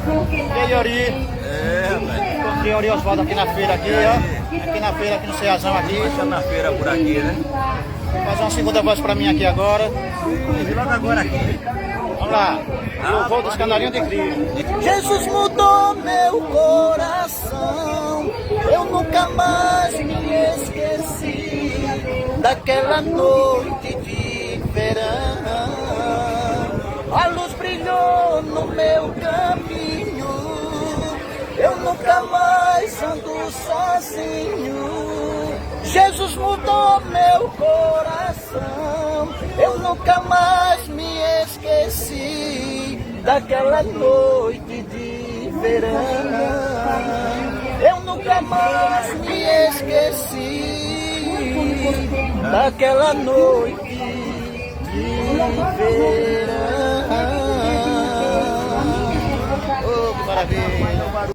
E aí, Ori? Encontrei o Ori Osvaldo aqui na feira, aqui, ó. Aqui na feira, aqui no Ceazão, aqui. Passando na feira por aqui, né? Vou fazer uma segunda voz pra mim aqui agora. E logo agora aqui. Vamos lá. Louvor dos Canarinhos de Cristo. Jesus mudou meu coração, eu nunca mais me esqueci daquela noite de verão. A luz brilhou no meu caminho, eu nunca mais ando sozinho. Jesus mudou meu coração, eu nunca mais me esqueci daquela noite de verão. Eu nunca mais me esqueci daquela noite de verão. Oh, que maravilha.